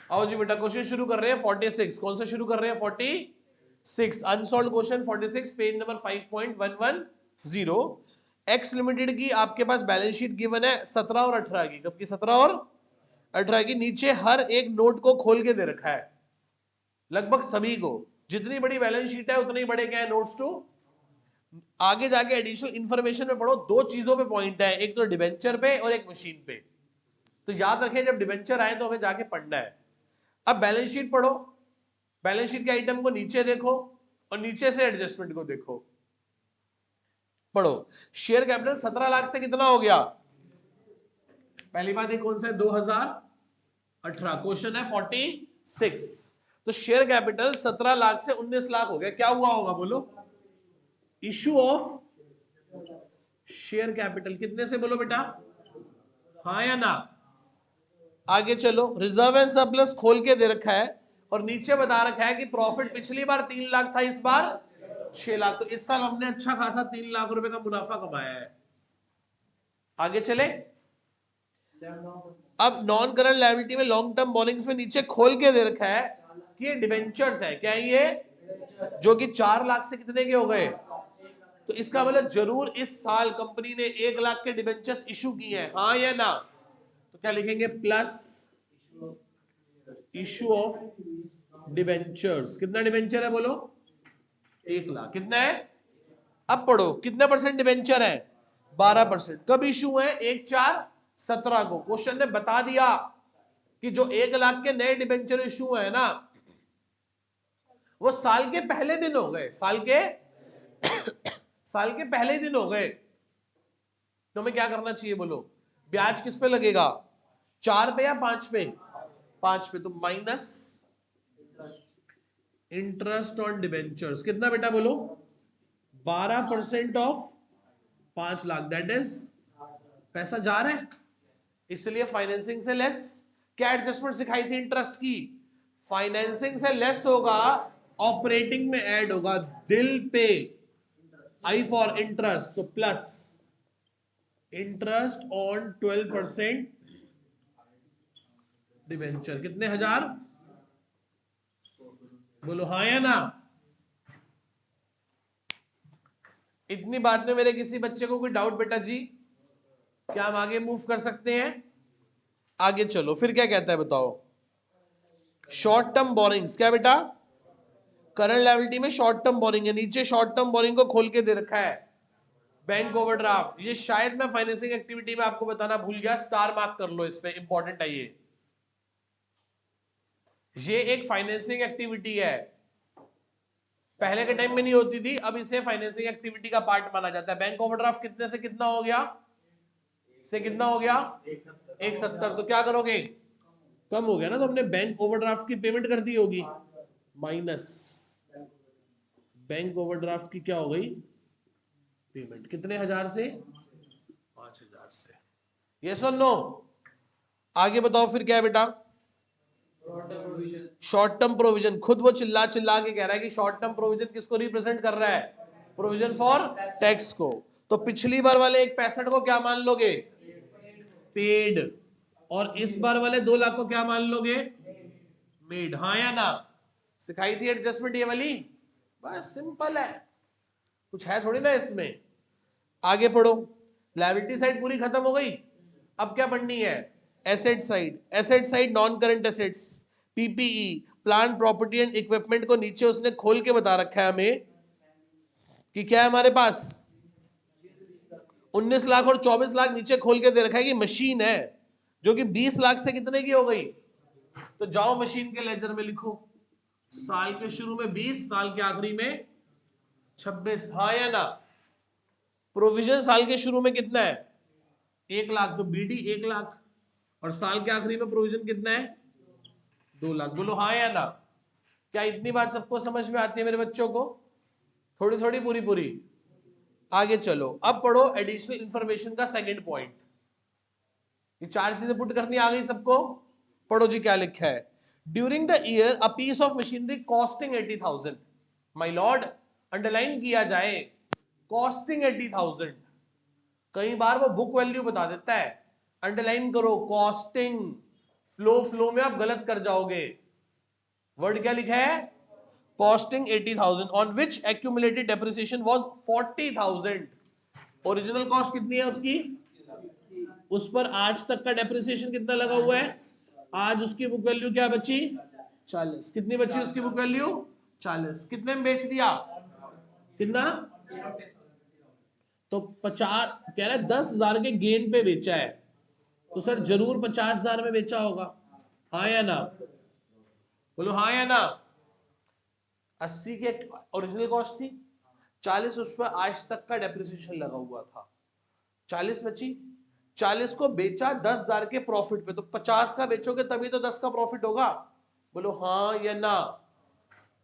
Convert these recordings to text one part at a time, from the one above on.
आओ जी बेटा क्वेश्चन शुरू कर रहे हैं 46। कौन सा शुरू कर रहे हैं? 46 unsolved question 46 page number 5.110। X limited की आपके पास बैलेंस शीट गिवन है 17 और 18 की। कब की? 17 और 18 की। नीचे हर एक नोट को खोल के दे रखा है, लगभग सभी को। जितनी बड़ी बैलेंस शीट है उतने ही बड़े क्या है? Notes to. आगे जाके एडिशनल इंफॉर्मेशन में पढ़ो, दो चीजों पे पॉइंट है, एक तो डिबेंचर पे और एक मशीन पे। तो याद रखें जब डिबेंचर आए तो हमें जाके पढ़ना है। अब बैलेंस शीट पढ़ो, बैलेंस शीट के आइटम को नीचे देखो और नीचे से एडजस्टमेंट को देखो। पढ़ो। शेयर कैपिटल 17 लाख से कितना हो गया? पहली बात ये कौन सा है? 2018। क्वेश्चन है 46। तो शेयर कैपिटल 17 लाख से 19 लाख हो गया। क्या हुआ होगा बोलो? Issue of share capital. कितने से बोलो बेटा? हाँ या ना? आगे चलो। रिजर्व एंड सरप्लस खोल के दे रखा है और नीचे बता रखा है कि प्रॉफिट पिछली बार 3 लाख था, इस बार 6 लाख। तो इस साल हमने अच्छा खासा 3 लाख रुपए का मुनाफा कमाया है। आगे चले। अब नॉन करंट लायबिलिटी में लॉन्ग टर्म बोरिंग्स में नीचे खोल के दे रखा है कि ये डिबेंचर्स है। क्या है ये? जो कि 4 लाख से कितने के हो गए? तो इसका मतलब जरूर इस साल कंपनी ने 1 लाख के डिबेंचर्स इशू किए हैं। हाँ या ना? तो क्या लिखेंगे? Plus issue of debentures. कितना डिबेंचर है बोलो? 1 लाख। कितना है? अब पढ़ो कितने परसेंट डिबेंचर है? 12%। कब इशू है? 1/4/17 को। क्वेश्चन ने बता दिया कि जो 1 लाख के नए डिबेंचर इशू है ना, वो साल के पहले दिन हो गए। साल के पहले दिन हो गए। तो हमें क्या करना चाहिए बोलो? ब्याज किस पे लगेगा? 4 पे या 5 पे? 5 पे। तो माइनस इंटरेस्ट ऑन डिबेंचर्स। कितना बेटा बोलो? 12% ऑफ 5 लाख, दैट इज। पैसा जा रहा है, इसलिए फाइनेंसिंग से लेस। क्या एडजस्टमेंट सिखाई थी इंटरेस्ट की? फाइनेंसिंग से लेस होगा, ऑपरेटिंग में ऐड होगा। दिल पे आई फॉर इंटरेस्ट, तो प्लस इंटरेस्ट ऑन 12% डिवेंचर। कितने हजार बोलो? हाँ या ना? इतनी बात में मेरे किसी बच्चे को कोई डाउट बेटा जी? क्या हम आगे मूव कर सकते हैं? आगे चलो। फिर क्या कहता है बताओ? Short term borrowings. क्या बेटा? करंट लायबिलिटी में शॉर्ट टर्म बोरिंग है, नीचे शॉर्ट टर्म बोरिंग को खोल के दे रखा है। Bank overdraft. ये शायद मैं फाइनेंसिंग एक्टिविटी में आपको बताना भूल गया, स्टार मार्क कर लो इस पे, इंपॉर्टेंट है ये एक फाइनेंसिंग एक्टिविटी है। पहले के टाइम में नहीं होती थी, अब इसे फाइनेंसिंग एक्टिविटी का पार्ट माना जाता है। बैंक ओवरड्राफ्ट कितने से कितना हो गया? से कितना हो गया? 170। तो क्या करोगे? कम हो गया ना, तो हमने बैंक ओवरड्राफ्ट की पेमेंट कर दी होगी। माइनस बैंक ओवरड्राफ्ट की क्या हो गई? पेमेंट। कितने हजार से? 5,000 से। यस और नो? आगे बताओ फिर क्या है बेटा? Short term provision. खुद वो चिल्ला चिल्ला के कह रहा है कि शॉर्ट टर्म प्रोविजन किसको रिप्रेजेंट कर रहा है? प्रोविजन फॉर टैक्स को। तो पिछली बार वाले 1/65 को क्या मान लोगे? पेड। और इस बार वाले 2 लाख को क्या मान लोगे? मेड। हाँ या ना? सिखाई थी एडजस्टमेंट ये वाली। बस सिंपल है, कुछ है थोड़ी ना इसमें। आगे पढ़ो। लायबिलिटी साइड पूरी खत्म हो गई। अब क्या पढ़नी है? Asset side. Asset side non current assets, PPE, plant property and equipment को नीचे उसने खोल के बता रखा है हमें कि क्या है हमारे पास? 19 लाख और 24 लाख नीचे खोल के दे रखा है कि मशीन है जो कि 20 लाख से कितने की हो गई? तो जाओ मशीन के लेजर में लिखो, साल के शुरू में 20, साल के आखिरी में 26। हाँ या ना? प्रोविजन साल के शुरू में कितना है? 1 लाख, तो बीडी 1 लाख। और साल के आखिरी में प्रोविजन कितना है? 2 लाख। बोलो हाँ या ना? क्या इतनी बात सबको समझ में आती है मेरे बच्चों को? थोड़ी थोड़ी, पूरी पूरी? आगे चलो। अब पढ़ो एडिशनल इंफॉर्मेशन का सेकंड पॉइंट। ये 4 चीजें पुट करनी आ गई सबको? पढ़ो जी क्या लिखा है। During the year a piece of machinery costing 80,000। My lord, underline किया जाए कॉस्टिंग 80,000। कई बार वो बुक वैल्यू बता देता है, अंडरलाइन करो कॉस्टिंग फ्लो में आप गलत कर जाओगे। वर्ड क्या लिखा है? Costing 80,000 on which accumulated depreciation was 40,000। Original cost कितनी है उसकी? उस पर आज तक का डेप्रिसिएशन कितना लगा हुआ है? आज उसकी बुक वैल्यू क्या बची? 40। कितनी बची उसकी बुक वैल्यू? 40। कितने में बेच दिया? कितना? तो 50 कह रहा है 10,000 के गेन पे बेचा है, तो सर जरूर 50,000 में बेचा होगा। हाँ या ना? बोलो हाँ या ना। 80 के ओरिजिनल कॉस्ट थी, 40 उस पर आज तक का डेप्रिसिएशन लगा हुआ था, 40 बची। 40 को बेचा 10,000 के प्रॉफिट पे, तो 50 का बेचोगे तभी तो 10 का प्रॉफिट होगा। बोलो हाँ या ना।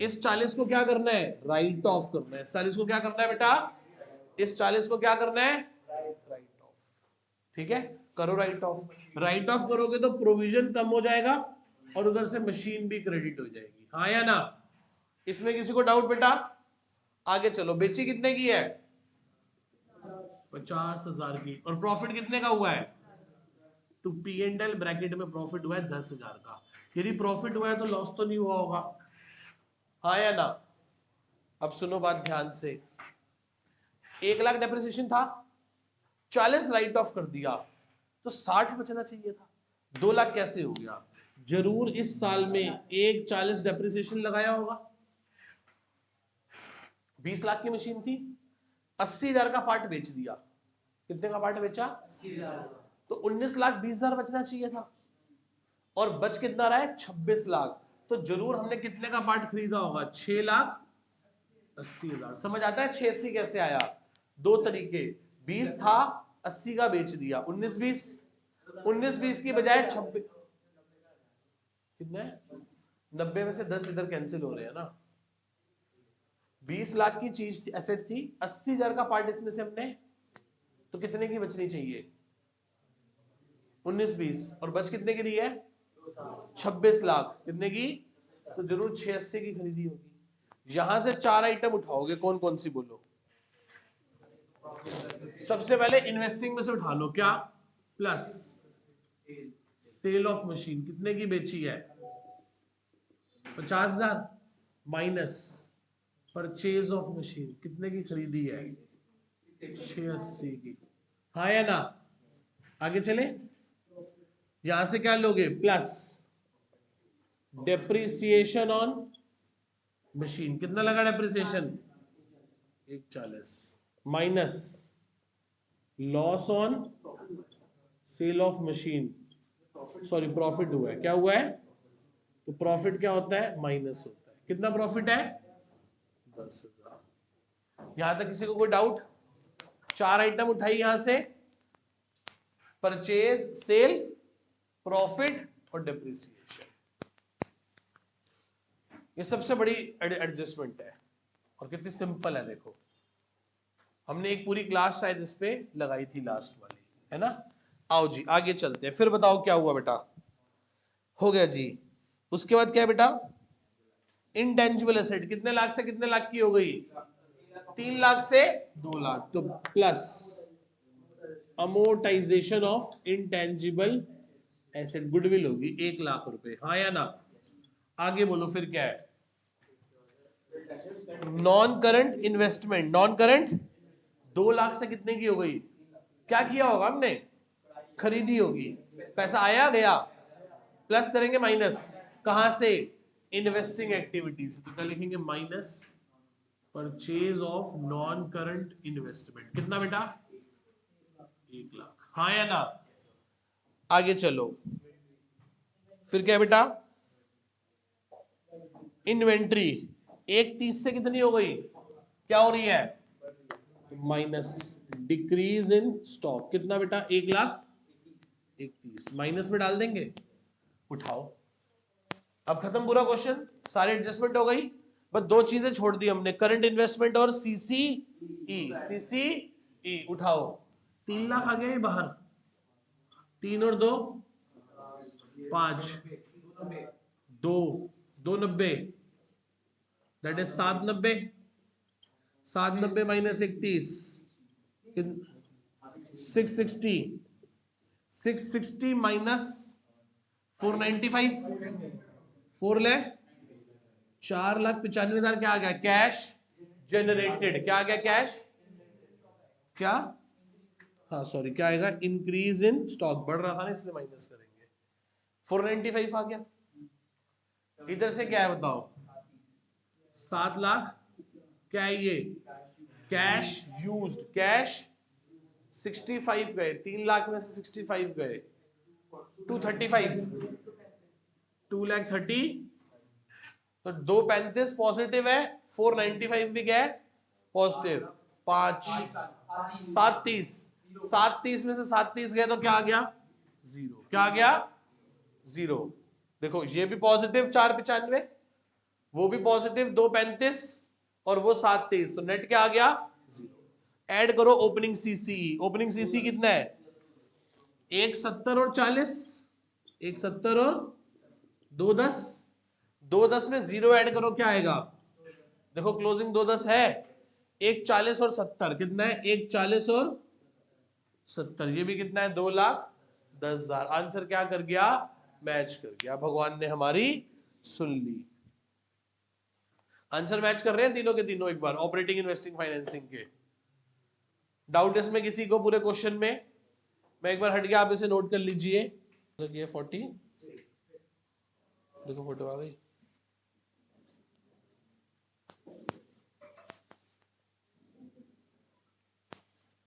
इस 40 को क्या करना है? राइट ऑफ करना है। 40 को क्या करना है बेटा? इस 40 को क्या करना है? Right of. ठीक है, करो राइट ऑफ। राइट ऑफ करोगे तो प्रोविजन कम हो जाएगा और उधर से मशीन भी क्रेडिट हो जाएगी। हाँ या ना? इसमें किसी को डाउट बेटा? आगे चलो। बेची कितने की है? 50,000 की। और प्रॉफिट कितने का हुआ है? तो पी एंड एल ब्रैकेट में प्रॉफिट हुआ है 10,000 का। यदि प्रॉफिट हुआ है तो लॉस तो नहीं हुआ होगा। हाँ या ना? अब सुनो बात ध्यान से। 1,00,000 डेप्रिसिएशन था, 40 राइट ऑफ कर दिया, तो 60 बचना चाहिए था। 2,00,000 कैसे हो गया? जरूर इस साल में एक 40 डेप्रिसिएशन लगाया होगा। 20 लाख की मशीन थी, 80,000 का पार्ट बेच दिया। कितने का पार्ट बेचा? 80,000। तो 19,20,000 बचना चाहिए था, और बच कितना रहा है? 26 लाख। तो जरूर हमने कितने का पार्ट खरीदा होगा? 6,80,000। समझ आता है 680 कैसे आया? दो तरीके, 20 था 80 का बेच दिया, 19-20 की बजाय 26। कितने? 90 में से 10 इधर कैंसिल हो रहे हैं ना। 20 लाख की चीज एसेट थी, 80,000 का पार्ट इसमें से हमने, तो कितने की बचनी चाहिए? 19-20, और बच कितने की दी है? 26 लाख। कितने की? तो जरूर 680 की खरीदी होगी। यहां से 4 आइटम उठाओगे, कौन कौन सी बोलो? सबसे पहले इन्वेस्टिंग में से उठा लो। क्या? प्लस सेल ऑफ मशीन, कितने की बेची है? 50,000। माइनस परचेज ऑफ मशीन, कितने की खरीदी है? 680 की। हाँ या ना? आगे चले। यहां से क्या लोगे? प्लस डेप्रिसिएशन ऑन मशीन, कितना लगा depreciation? 140। Minus loss on sale of machine, sorry profit हुआ है। क्या हुआ है? तो प्रॉफिट क्या होता है? माइनस होता है। कितना प्रॉफिट है? 10,000। यहां तक किसी को कोई डाउट? 4 आइटम उठाई यहां से, परचेज, सेल, प्रॉफिट और डेप्रिसिएशन। ये सबसे बड़ी एडजस्टमेंट है, और कितनी सिंपल है देखो। हमने एक पूरी क्लास शायद इस पे लगाई थी लास्ट वाली, है ना। आओ जी आगे चलते हैं। फिर बताओ क्या हुआ बेटा? हो गया जी। उसके बाद क्या है बेटा? इनटेंजिबल एसेट कितने लाख से कितने लाख की हो गई? 3,00,000 से 2,00,000। तो plus amortisation of intangible asset, goodwill होगी 1,00,000 रुपए। हाँ या ना? आगे बोलो फिर क्या है? Non current investment, non current 2,00,000 से कितने की हो गई? क्या किया होगा हमने? खरीदी होगी। पैसा आया गया, प्लस करेंगे माइनस, कहां से? Investing activities. तो क्या लिखेंगे? Minus purchase of non current investment. कितना बेटा? 1,00,000। हाँ या ना? आगे चलो। फिर क्या बेटा? इन्वेंट्री 1,30 से कितनी हो गई? क्या हो रही है? Minus decrease in stock. कितना बेटा? 1,31,000 माइनस में डाल देंगे। उठाओ। अब खत्म पूरा क्वेश्चन, सारी एडजस्टमेंट हो गई। बस दो चीजें छोड़ दी हमने, करंट इन्वेस्टमेंट और सीसीई। सीसीई उठाओ। 3,00,000 आ गया ये बाहर, 3 और 2 5, 2 290, that is 790। 790 minus 31, 660। 660 minus 495, 4 lakh, 4,95,000 क्या आ गया? Cash generated. क्या आ गया? कैश क्या? हाँ सॉरी, क्या आएगा? इंक्रीज इन स्टॉक, बढ़ रहा था ना इसलिए माइनस करेंगे। 495 आ गया। इधर से क्या है बताओ? 7 लाख। क्या है ये? Cash used. कैश 65 गए, 3 लाख में से 65 गए, 235, 2,30,000। तो 235 पॉजिटिव है, 495 भी क्या है? पॉजिटिव। 5 730, 730 में से 730 गए तो क्या आ गया? 0। क्या आ गया? 0। देखो ये भी पॉजिटिव 495, वो भी पॉजिटिव 235 और वो 730, तो नेट क्या आ गया? 0। ऐड करो ओपनिंग सीसी। ओपनिंग सीसी कितना है? 170 और 40, 170 और 210, 210 में 0 ऐड करो, क्या आएगा? देखो क्लोजिंग 210 है, 140 और 70 कितना है? 140 और 70, ये भी कितना है? 2,10,000। आंसर क्या कर गया? मैच कर गया। भगवान ने हमारी सुन ली। आंसर मैच कर रहे हैं तीनों के तीनों। एक बार ऑपरेटिंग, इन्वेस्टिंग, फाइनेंसिंग के डाउट इसमें किसी को पूरे क्वेश्चन में? मैं एक बार हट गया, आप इसे नोट कर लीजिए। 40, देखो फोटो आ गई।